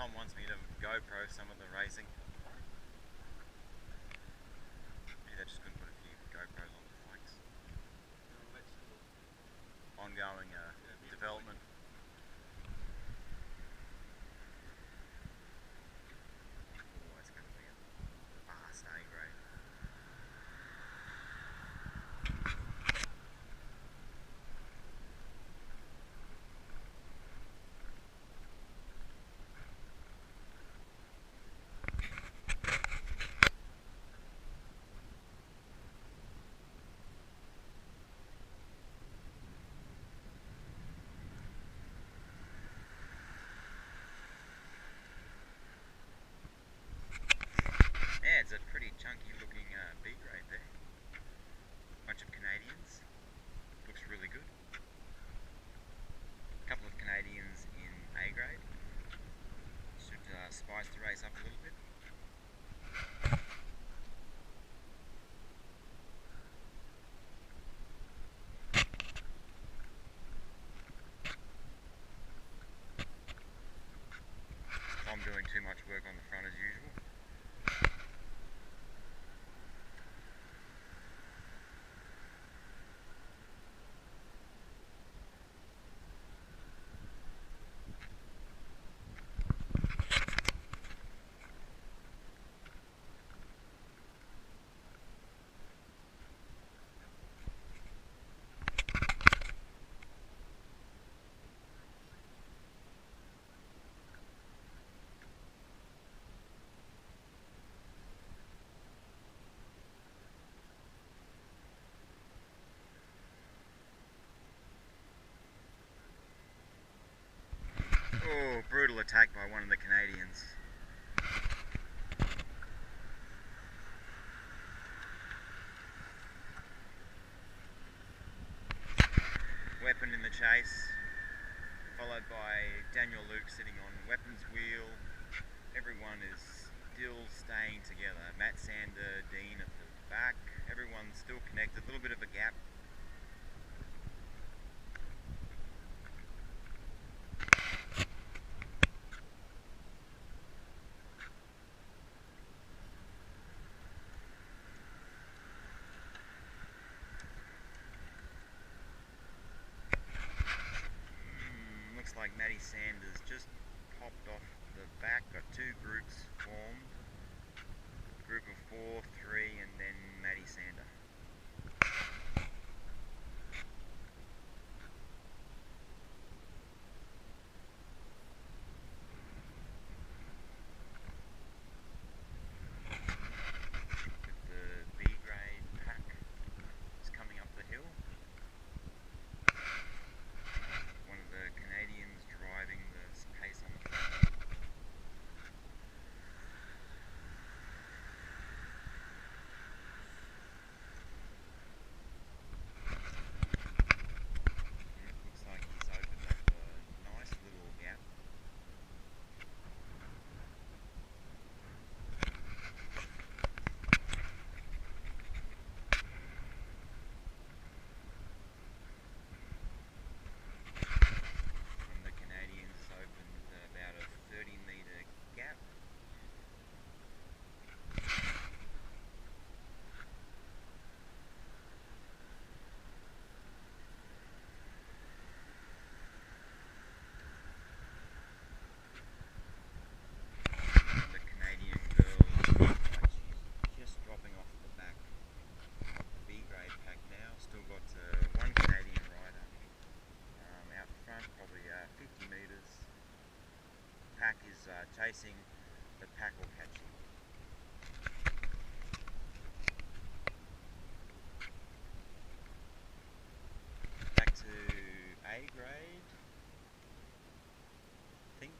Tom wants me to GoPro some of the racing. Gee, they're just going to put a few GoPros on the bikes. Ongoing development. Oh, it's going to be a fast A grade. Yeah, it's a pretty chunky looking B grade there. Bunch of Canadians. Looks really good. A couple of Canadians in A grade. Should spice the race up a little bit. I'm doing too much work on the front as usual. Oh, brutal attack by one of the Canadians. Weapon in the chase, followed by Daniel Luke sitting on weapons wheel. Everyone is still staying together. Matt Sander, Dean at the back. Everyone's still connected. A little bit of a gap. Looks like Matty Sanders just popped off the back. Got two groups formed. Group of 4, 3, and then Matty Sander. The B grade pack is coming up the hill. One of the Canadians driving the pace on the front. Looks like he's opened up a nice little gap. And the Canadians opened about a 30-metre gap. The Canadian girl, like she's just dropping off the back. The B grade pack now. Still got one Canadian rider out front, probably 50 metres. Pack is chasing, the pack will catch him. Back to A grade. I think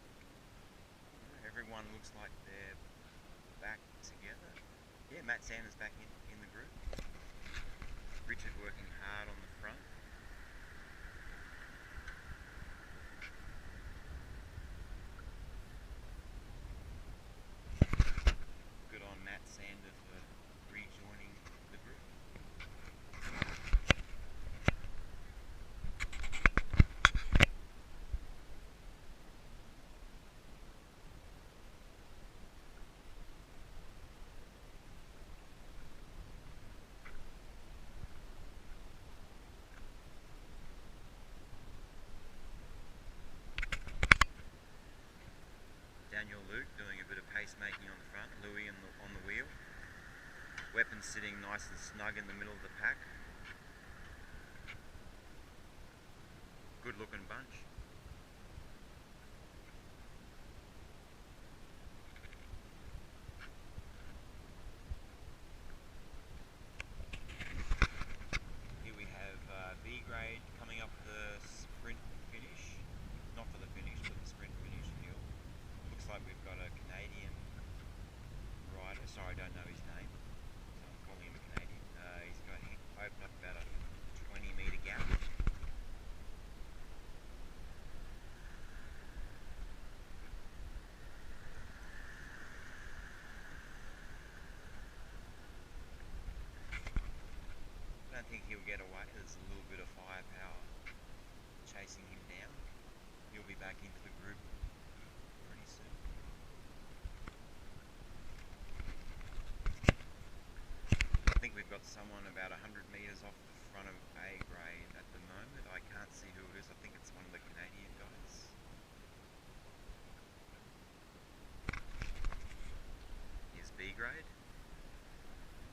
everyone looks like they're back together. Yeah, Matt Sanders back in the group. Richard working hard on the front. Good on Matt Sander for rejoining the group. Daniel Luke doing a bit of pacemaking on the front, Louis on the wheel. Weapons sitting nice and snug in the middle of the pack. Good looking bunch. Here we have B grade coming up the sprint finish. Not for the finish, but the sprint finish hill. Looks like we've got a Canadian rider. Sorry, I don't know his name. So I'm calling him a Canadian. He's got opened up about a 20-metre gap. I don't think he'll get away. There's a little bit of firepower chasing him down. He'll be back into the group pretty soon. I think we've got someone about 100 metres off the front of A grade at the moment. I can't see who it is. I think it's one of the Canadian guys. Here's B grade.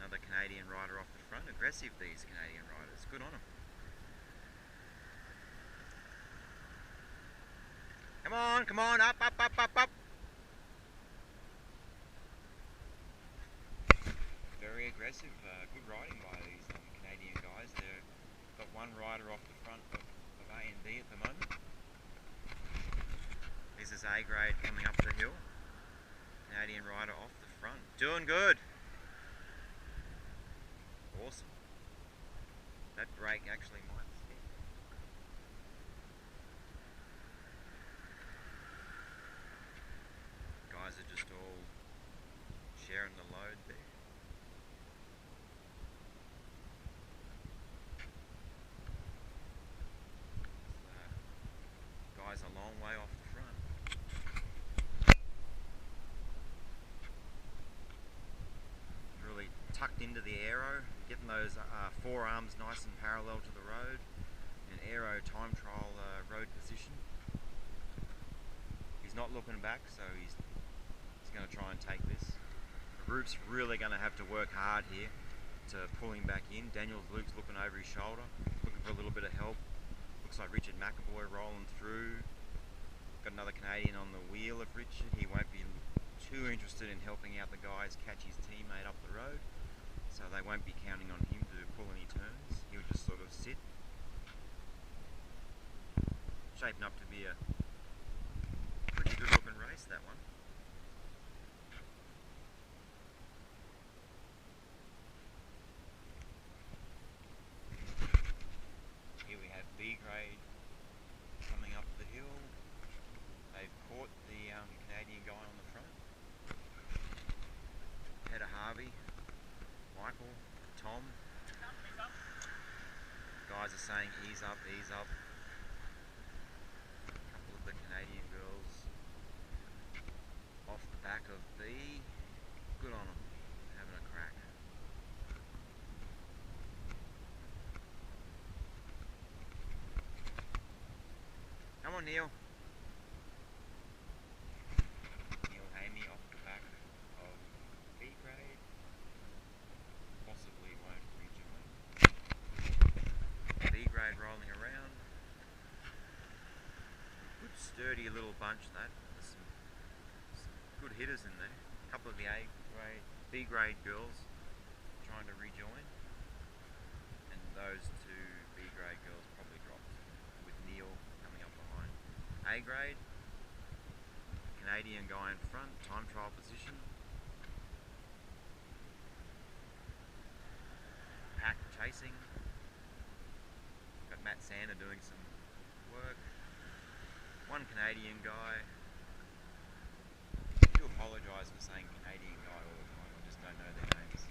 Another Canadian rider off the front. Aggressive, these Canadian riders. Good on them. Come on, up, up, up, up, up. Very aggressive, good riding by these Canadian guys. They've got one rider off the front of A and B at the moment. This is A grade coming up the hill. Canadian rider off the front. Doing good. Awesome. That brake actually might stick. Guys are just all sharing the load there. Guys a long way off the front. Really tucked into the aero, getting those forearms nice and parallel to the road, and aero time trial road position. He's not looking back, so he's going to try and take this. The group's really going to have to work hard here to pull him back in. Luke's looking over his shoulder, looking for a little bit of help. Looks like Richard McAvoy rolling through. Got another Canadian on the wheel of Richard. He won't be too interested in helping out the guys catch his teammate up the road, so they won't be counting on him to pull any turns. He'll just sort of sit. Shaping up to be a pretty good looking race, that one. Here we have B grade coming up the hill. They've caught the Canadian guy on the front. Peter Harvey, Michael, Tom. Guys are saying ease up, ease up. A couple of the Canadian girls off the back of B. Good on them, having a crack. Come on, Neil. Neil Hamey off the back of B grade. Possibly won't rejoin. B grade rolling around. Good sturdy little bunch that. There's some good hitters in there. A couple of the A grade, B grade girls trying to rejoin. And those two B grade girls probably dropped, with Neil coming up behind. A grade, Canadian guy in front, time trial position. Pack chasing. Got Matt Sander doing some work. One Canadian guy. I do apologise for saying Canadian guy all the time, I just don't know their names.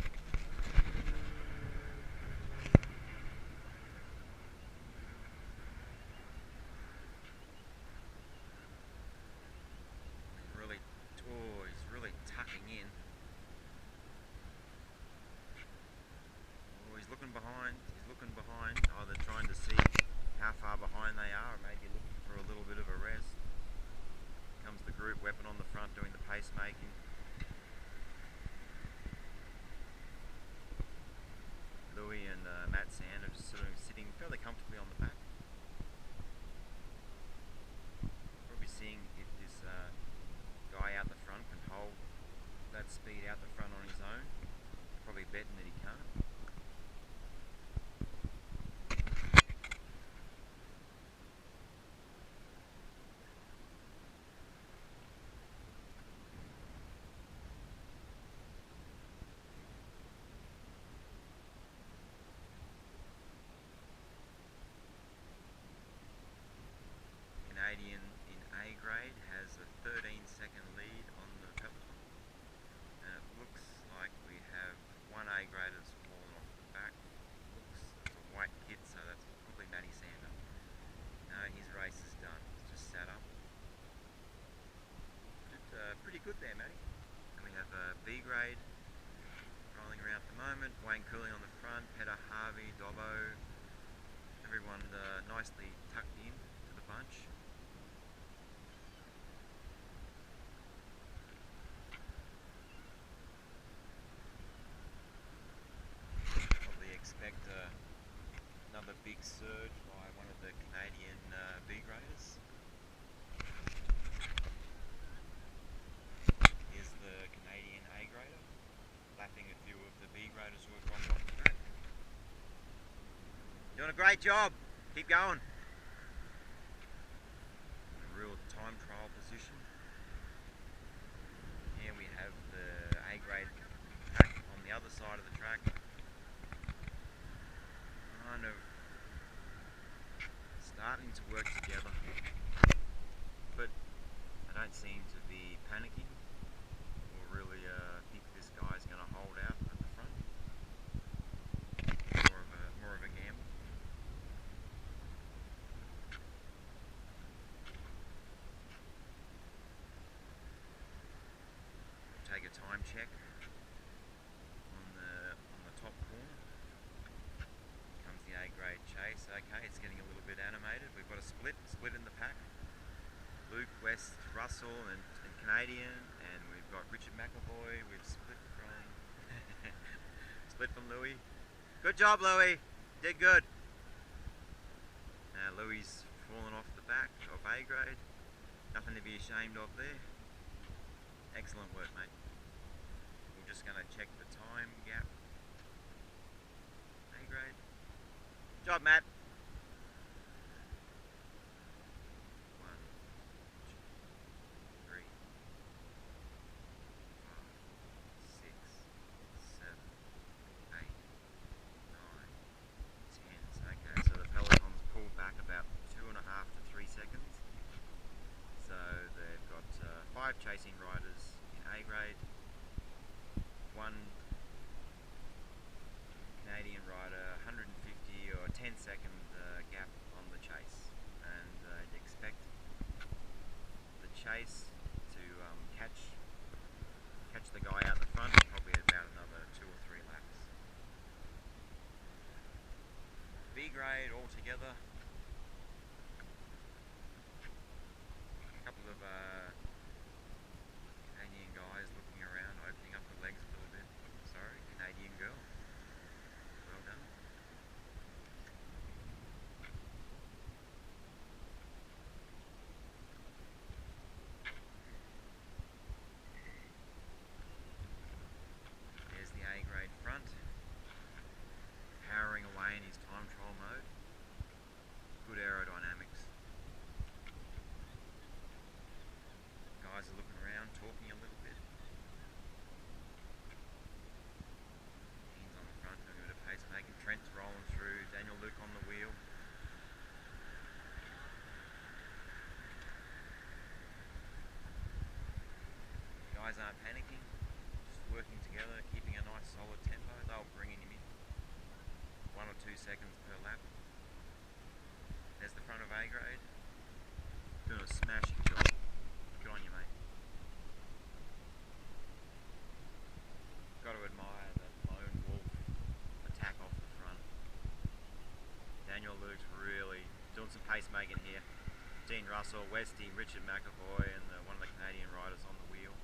He's really tucking in. Oh, he's looking behind. Either trying to see how far behind they are, or maybe looking for a little bit of a rest. pacemaking. Louis and Matt Sand are just sort of sitting fairly comfortably on the back. Probably seeing if this guy out the front can hold that speed out the front on his own. Probably betting that he can't. Canadian in A grade has a 13-second lead on the peloton, and it looks like we have one A grader that's fallen off the back. Looks a white kit, so that's probably Matty Sander. No, his race is done. He's just sat up. Did pretty good there, Matty. And we have B grade rolling around at the moment. Wayne Cooley on the front, Peter Harvey, Dobbo. Everyone nicely tucked in to the bunch. Probably expect another big surge by one of the Canadian B graders. Here's the Canadian A grader, lapping a few of the B graders who have dropped off the track. Doing a great job. Keep going. A real time trial position. Here we have the A grade pack on the other side of the track. Kind of starting to work together, but I don't seem to be panicking or really think this guy's going to hold out at the front. More of a gamble. Take a time check on the top corner. Comes the A grade chase. Okay, it's getting a little bit animated. We've got a split in the pack. Luke, West, Russell, and Canadian, and we've got Richard McAvoy. We've split from Louis. Good job, Louis. Did good. Now Louis fallen off the back of A grade. Nothing to be ashamed of there. Excellent work, mate. We're just going to check the time gap. A grade. Good job, Matt. 1, 2, 3, 5, 6, 7, 8, 9, 10. Okay, so the peloton's pulled back about 2.5 to 3 seconds. So they've got 5 chasing riders in A grade, 1 Canadian rider, 150 or 10-second gap on the chase, and you'd expect the chase to catch the guy out the front probably about another 2 or 3 laps. B grade altogether. A couple of Canadian guys looking around, opening up the legs a little bit. Sorry, Canadian girl. Well done. There's the A grade front, powering away in his time trial mode. Good aerodynamics. Guys are looking around, talking a little bit. Dean's on the front, doing a bit of pacemaking. Trent's rolling through. Daniel Luke on the wheel. Guys aren't panicking, just working together, keeping a nice solid tempo. They'll bring him in 1 or 2 seconds per lap. There's the front of A grade. Doing a smashing job. Good on you, mate. Got to admire the lone wolf attack off the front. Daniel Luke's really doing some pacemaking here. Dean Russell, Westy, Richard McAvoy, and one of the Canadian riders on the wheel.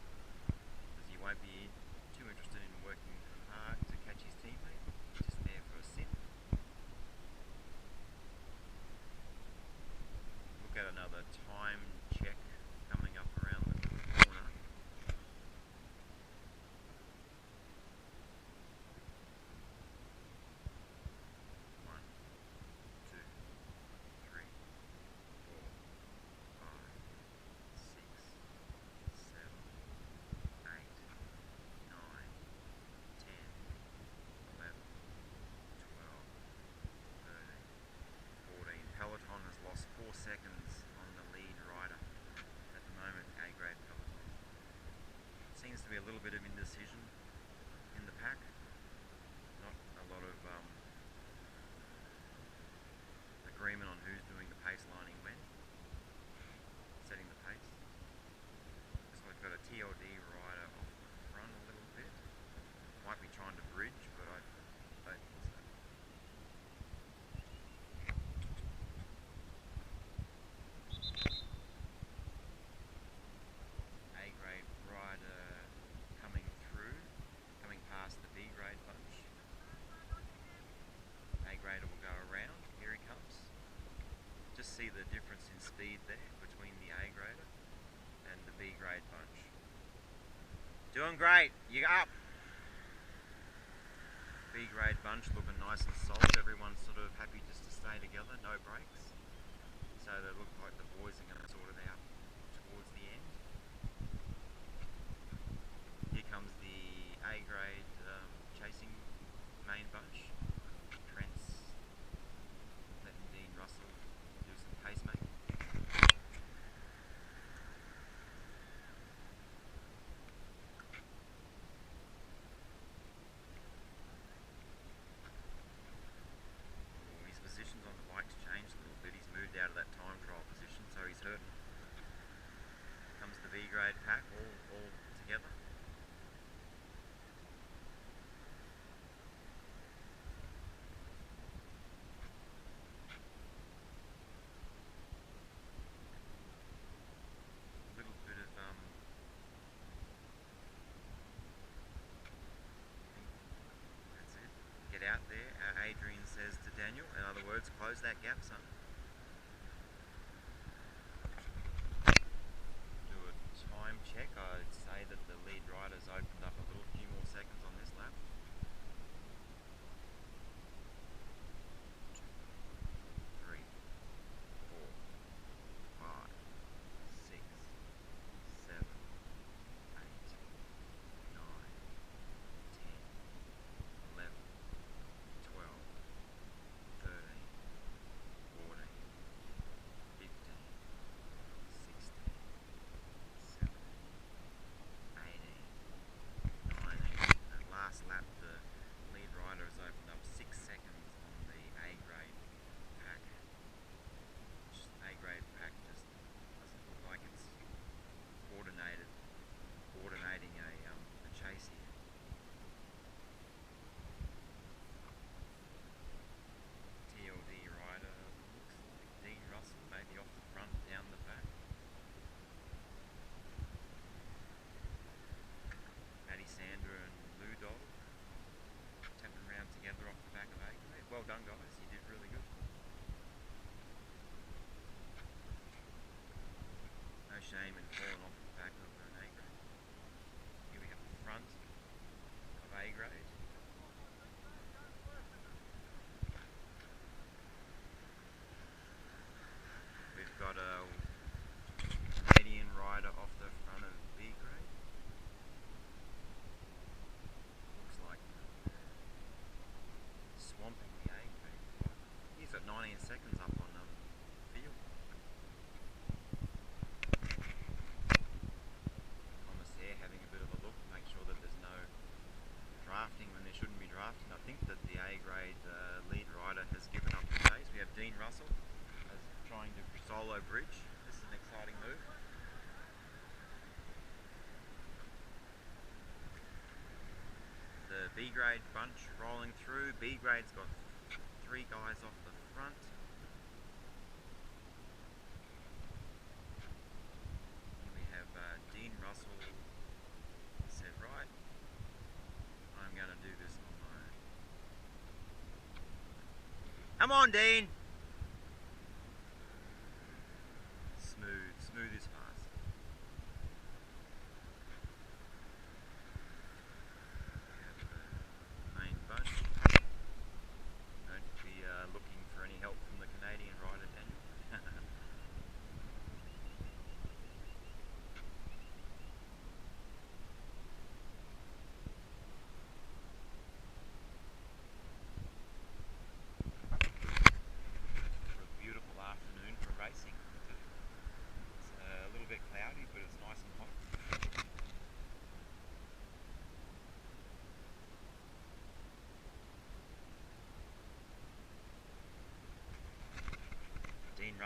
a little bit of indecision in the pack. Not a lot of agreement on who's doing the pace lining when, setting the pace. So I've got a TLD rider off the front a little bit. Might be trying to bridge, but I don't think so. A-grade rider coming through, coming past the B-grade bunch. A-grader will go around, here he comes. Just see the difference in speed there between the A-grader and the B-grade bunch. Doing great, you up! B-grade bunch looking nice and solid, everyone's sort of happy just to stay together, no breaks. So they look like the boys are going to sort it out towards the end. Here comes the A-grade chasing main bunch. Trent's letting Dean Russell do some pacemaking. His positions on the bike's changed a little bit. He's moved out of that time trial position, so he's hurting. Comes the B-grade pack all together. Get out there, Adrian says to Daniel, in other words, close that gap, son. Do a time check. I'd say that the lead rider's opened up a few more seconds on this lap. 2, 3, 4, 5, 6, 7, 8, 9, 10, 11, 12, 13, 14, 15, 16, 17, 18, 19. That last lap, the lead rider has opened up 6 seconds on the A-grade pack. A-grade pack just doesn't look like it's coordinating a chase here. TLD rider looks like Dean Russell, maybe off the front, down the back. Matty Sander and Lou Dog tapping around together off the back of A-grade. Well done, guys, you did really good. No shame in falling off the back of an A-grade. Here we have the front of A-grade. We've got a Canadian rider off the front of B-grade. Looks like swamping the A-grade. He's got 19 seconds up on field. Thomas there having a bit of a look, make sure that there's no drafting when there shouldn't be drafting. I think that the A-grade lead rider has given up the chase. We have Dean Russell trying to solo bridge. This is an exciting move. The B-grade bunch rolling through. B-grade's got 3 guys off the front. Here we have Dean Russell said, right, I'm going to do this on my own. Come on, Dean! Smooth is fast. We have the main bunch. Don't be looking for any help from the Canadian rider, Daniel.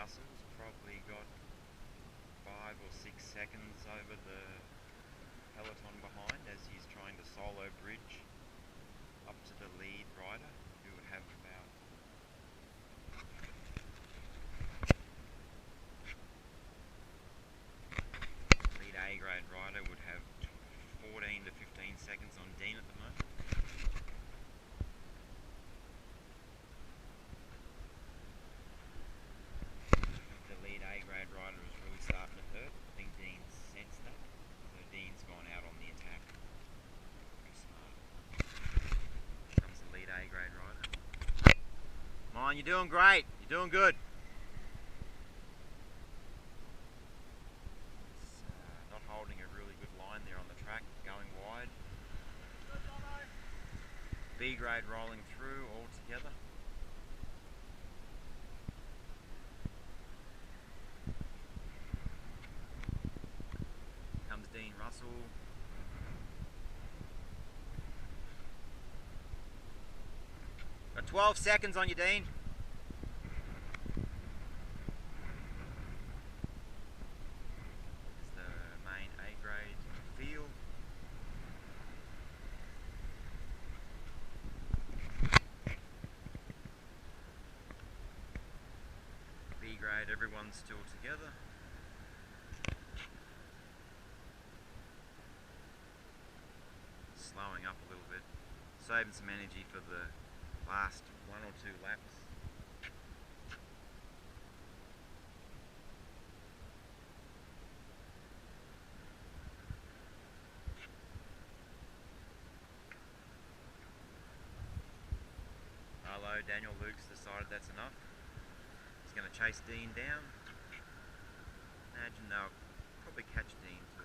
Russell's probably got 5 or 6 seconds over the peloton behind as he's trying to solo bridge up to the lead rider, who would have about lead A grade rider would have 14 to 15 seconds on Dean at the moment. The lead A grade rider is really starting to hurt. I think Dean's sensed that, so Dean's gone out on the attack. Pretty smart. Here comes the lead A grade rider. Come on, you're doing great. You're doing good. It's not holding a really good line there on the track, going wide. B grade rolling through all together. Comes Dean Russell. Got 12 seconds on you, Dean. There's the main A grade field. B grade, everyone's still together. Slowing up a little bit, saving some energy for the last 1 or 2 laps. Hello, Daniel Luke's decided that's enough. He's going to chase Dean down. Imagine they'll probably catch Dean too.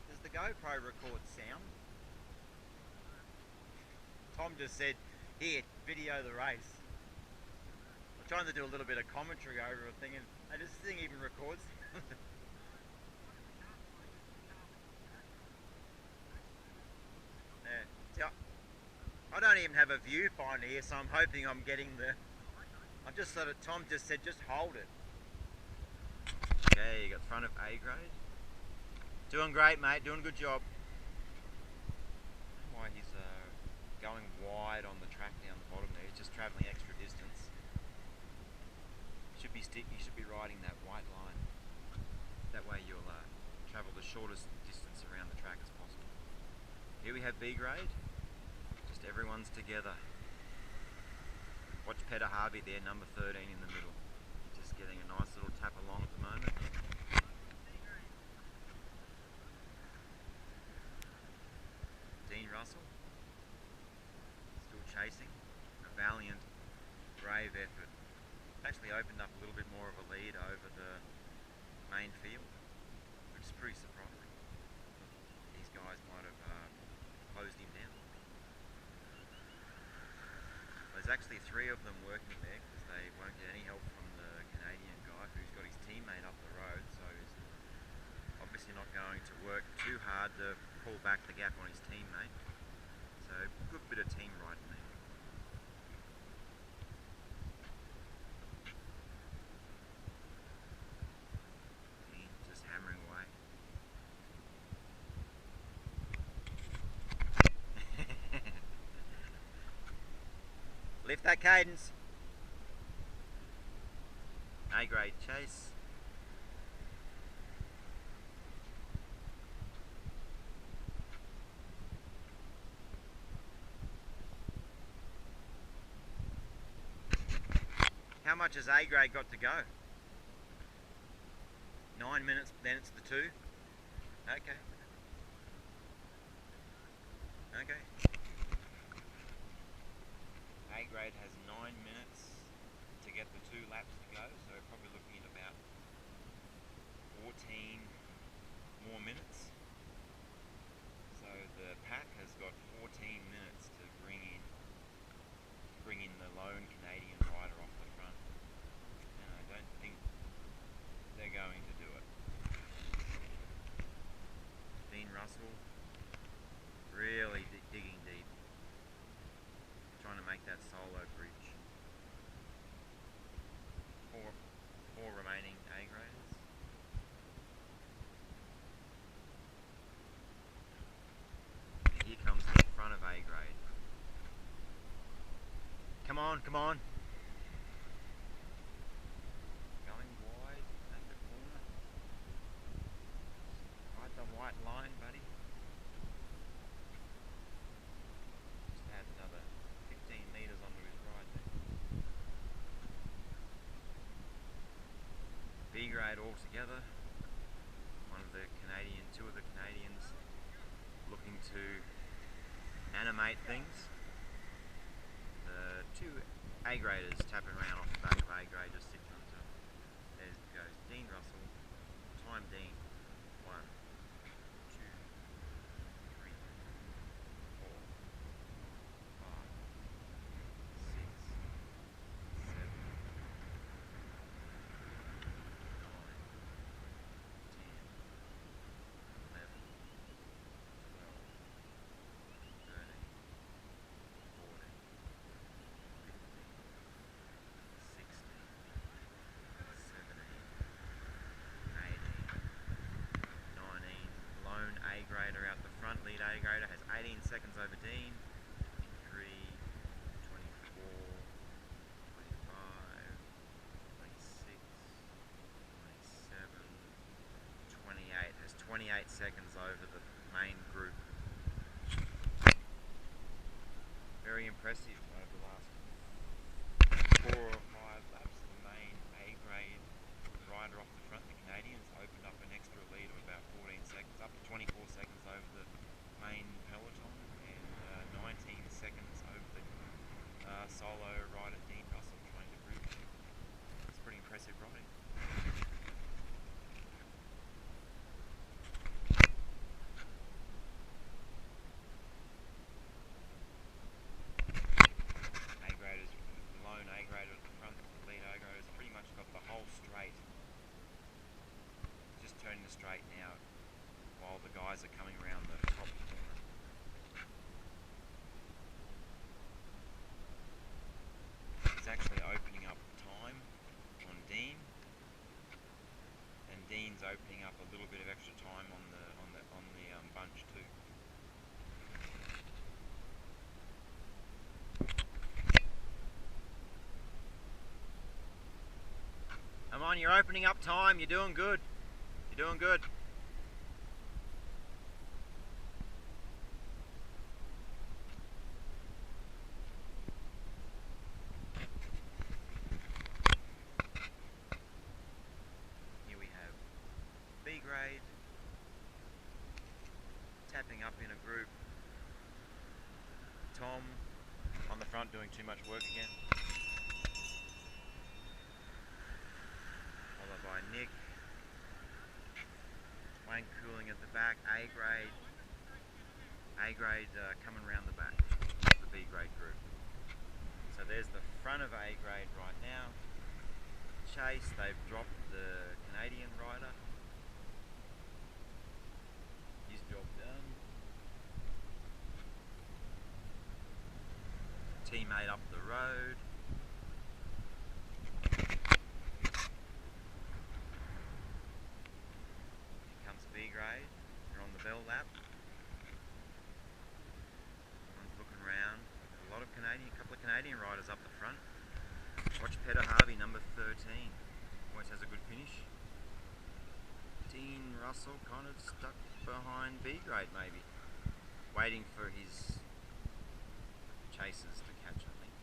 Does the GoPro record sound? Tom just said, here, video the race. I'm trying to do a little bit of commentary over a thing, and this thing even records. Yeah. See, I don't even have a viewfinder here, so I'm hoping I'm getting the... I just sort of, Tom just said, just hold it. Okay, you got front of A grade. Doing great, mate. Doing a good job. Why he's going wide on the track down the bottom there. He's just travelling extra distance. You should be riding that white line. That way you'll travel the shortest distance around the track as possible. Here we have B grade. Just everyone's together. Watch Peter Harvey there, number 13 in the middle. Just getting a nice little tap along at the moment. Dean Russell, still chasing. A valiant, brave effort. Actually opened up a little bit more of a lead over the main field, which is pretty surprising. These guys might have closed him down. There's actually 3 of them working there because they won't get any help from the Canadian guy who's got his teammate up the road, so he's obviously not going to work too hard to pull back the gap on his teammate. So good bit of team riding there. Just hammering away. Lift that cadence. A grade chase. How much has A grade got to go? 9 minutes, then it's the 2. Okay. Okay. A grade has 9 minutes to get the 2 laps to go, so we're probably looking at about 14 more minutes. So the pack has got 14 minutes to bring in the lone Canadian rider off the front, and I don't think they're going to do it. Dean Russell really digging deep, trying to make that solo bridge. Four remaining A graders. And here comes the front of A grade. Come on, come on. Going wide at the corner. Ride the white line, buddy. Just add another 15 metres onto his ride there. B grade all together. Two of the Canadians looking to animate things. The 2 A graders tapping around off the back of A grade, just sitting on top. There goes Dean Russell. Time Dean. 1, 2, 3, 4, 5, 6, 7, grader out the front. Lead A grader has 18 seconds over Dean. 23, 24, 25, 26, 27, 28. Has 28 seconds over the main group. Very impressive over the last 4 or 5 laps. The main A grade rider off the front, the Canadians, opened up an extra lead of about 14 seconds, up to 24 seconds over the main peloton, and 19 seconds over the solo rider Dean Russell trying to bridge. It's pretty impressive riding. A graders, the lone A grader at the front, the lead A grader has pretty much got the whole straight. Just turning the straight now while the guys are coming around the top corner. He's actually opening up time on Dean, and Dean's opening up a little bit of extra time on the bunch too. Come on, you're opening up time. You're doing good. You're doing good. Here we have B grade tapping up in a group. Tom on the front doing too much work again. Followed by Nick. Wayne cooling at the back. A grade coming around the back of the B grade group. So there's the front of A grade right now. Chase, they've dropped the Canadian rider. His job done. Teammate up the road. Here comes B grade. They're on the bell lap. Everyone's looking around. A lot of couple of Canadian riders up the front. Watch Peter Harvey, number 13. Always has a good finish. Dean Russell kind of stuck behind B grade maybe. Waiting for his chasers to catch, I think.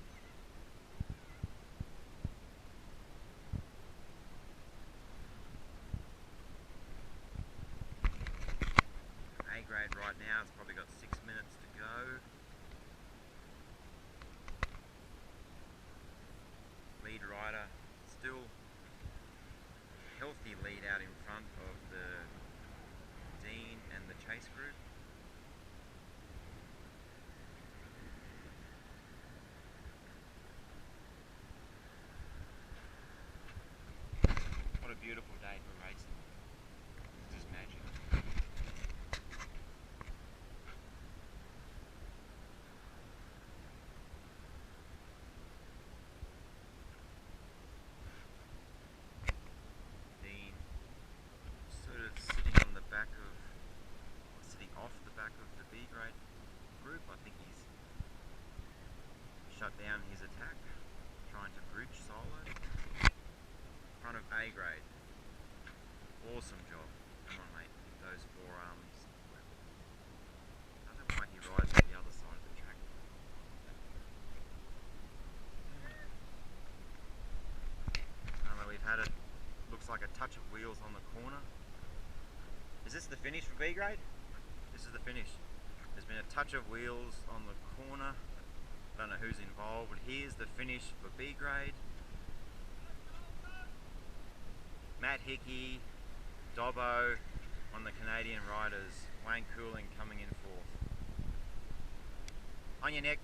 shut down his attack, trying to bridge solo. Front of A grade. Awesome job. Come on, mate. Those forearms. I don't know why he rides on the other side of the track. We've had it. Looks like a touch of wheels on the corner. Is this the finish for B grade? This is the finish. There's been a touch of wheels on the corner. Don't know who's involved, but here's the finish for B grade. Matt Hickey, Dobbo on the Canadian riders. Wayne Cooling coming in fourth. On your neck.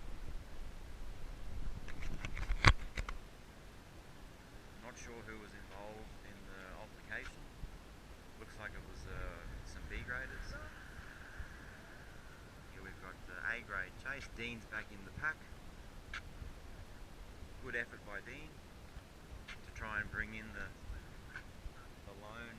Not sure who was involved in the altercation. Looks like it was some B graders. Here we've got A grade chase. Dean's back in the pack. Good effort by Dean to try and bring in the lone.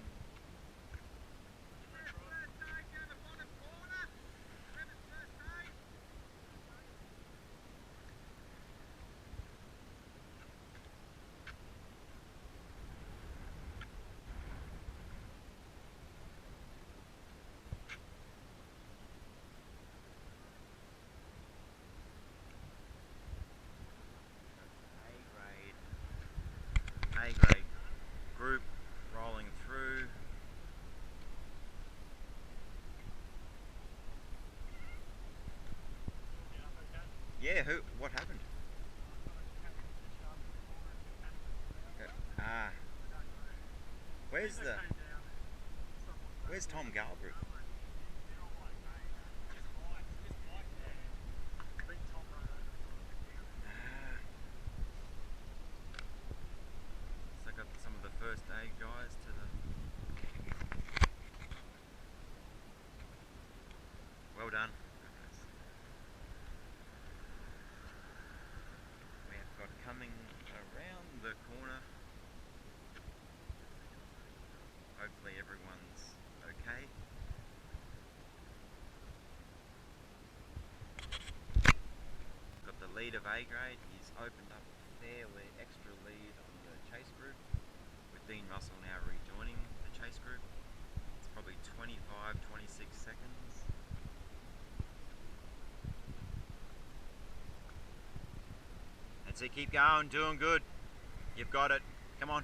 A grade group rolling through. Yeah, what happened? Ah. Where's Tom Galbraith? So I got some of the first aid guys to the... Well done. We have got coming around the corner. Hopefully everyone's okay. Got the lead of A grade. He's opened up a fairly extra lead on the chase group, with Dean Russell now rejoining the chase group. It's probably 25-26 seconds. That's it, keep going, doing good. You've got it. Come on.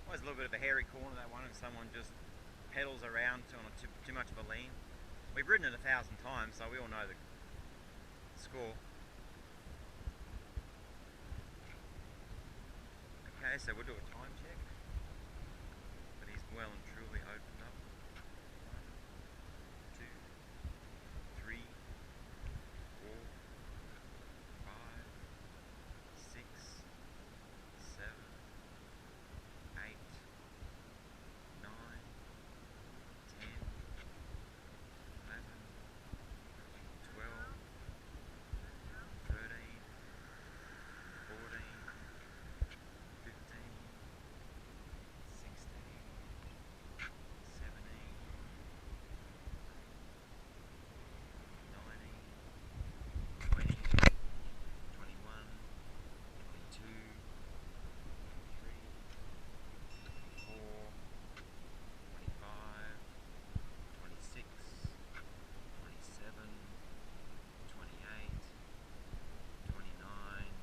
Always a little bit of a hairy corner, that one, and someone just pedals around on too much of a lean. We've ridden it 1,000 times, so we all know the score. Okay, so we'll do a time check, but he's well and truly opened up. 1, 2, 3, 4, 5, 6, 7, 8, 9, 10, 11, 12, 13, 14, 15, 16, 17, 19, 20, 21, 22, 23, 24, 25, 26, 27, 28, 29,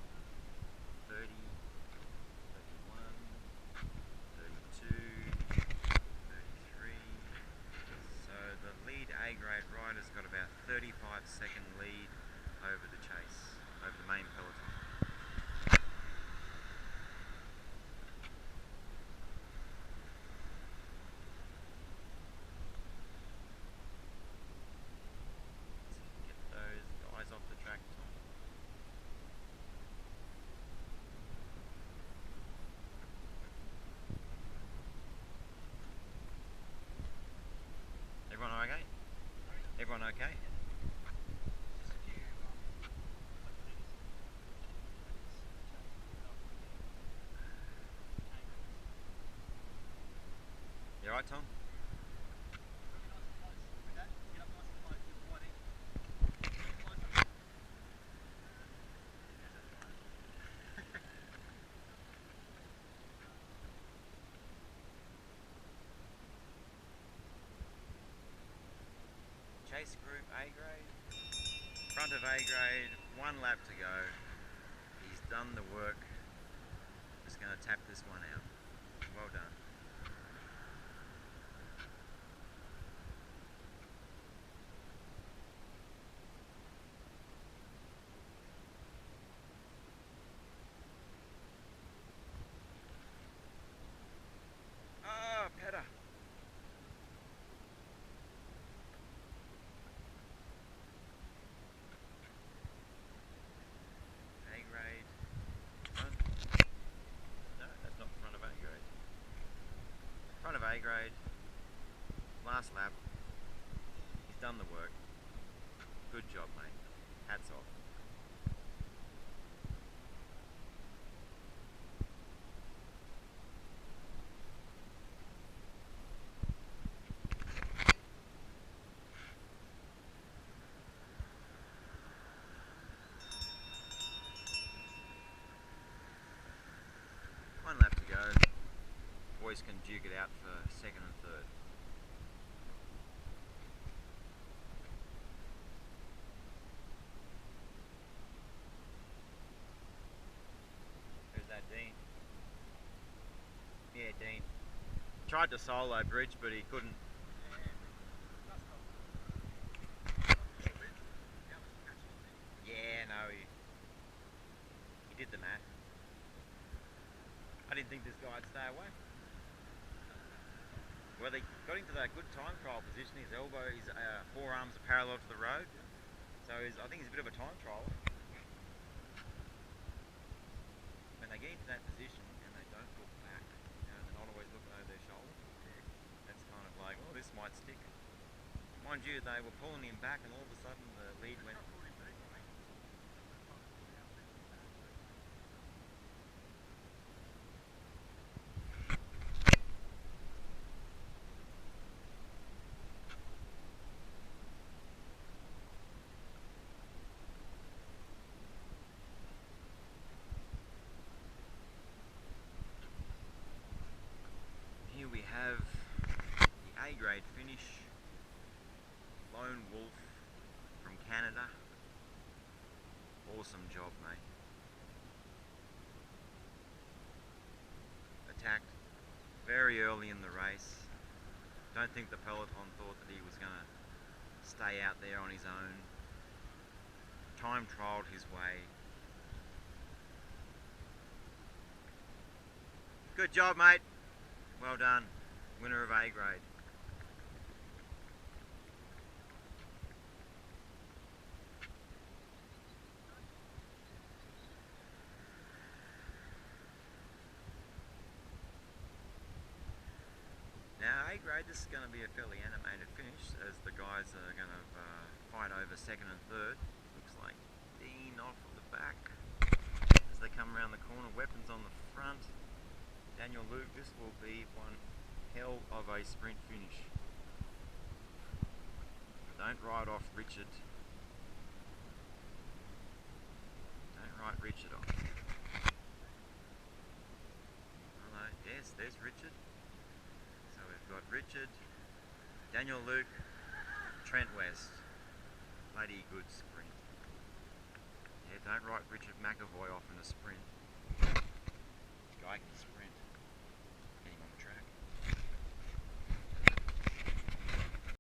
30, 31, 32, 33. So the lead A grade rider's got about 35-second lead over the chase, over the main peloton. Get those guys off the track, Tom. Everyone okay? Everyone okay? Just a few right, Tom? Chase group A grade, front of A grade, 1 lap to go. He's done the work. Just going to tap this one out. Well done. Ah, Petter. A grade. Front. No, that's not front of A grade. Front of A grade. Last lap. He's done the work. Good job, mate. Hats off. One lap to go. Boys can duke it out for second and third. Who's that, Dean? Yeah, Dean. Tried to solo bridge, but he couldn't. Yeah, no, he did the math. I didn't think this guy would stay away. Well, they got into that good time trial position. His elbow, his forearms are parallel to the road. So I think he's a bit of a time trialer. When they get into that position and they don't look back, they're not always looking over their shoulder. That's kind of like, oh, this might stick. Mind you, they were pulling him back and all of a sudden the lead went. Here we have the A grade finish. Lone Wolf from Canada. Awesome job, mate. Attacked very early in the race. Don't think the peloton thought that he was going to stay out there on his own. Time trialled his way. Good job, mate. Well done. Winner of A grade. Now A grade, this is going to be a fairly animated finish as the guys are going to fight over second and third. Looks like Dean off of the back as they come around the corner. Weapons on the front. Daniel Luke, this will be one hell of a sprint finish. Don't ride off Richard. Don't ride Richard off. Hello, yes, there's Richard. So we've got Richard, Daniel Luke, Trent West. Bloody good sprint. Yeah, don't write Richard McAvoy off in a sprint. Guy can sprint.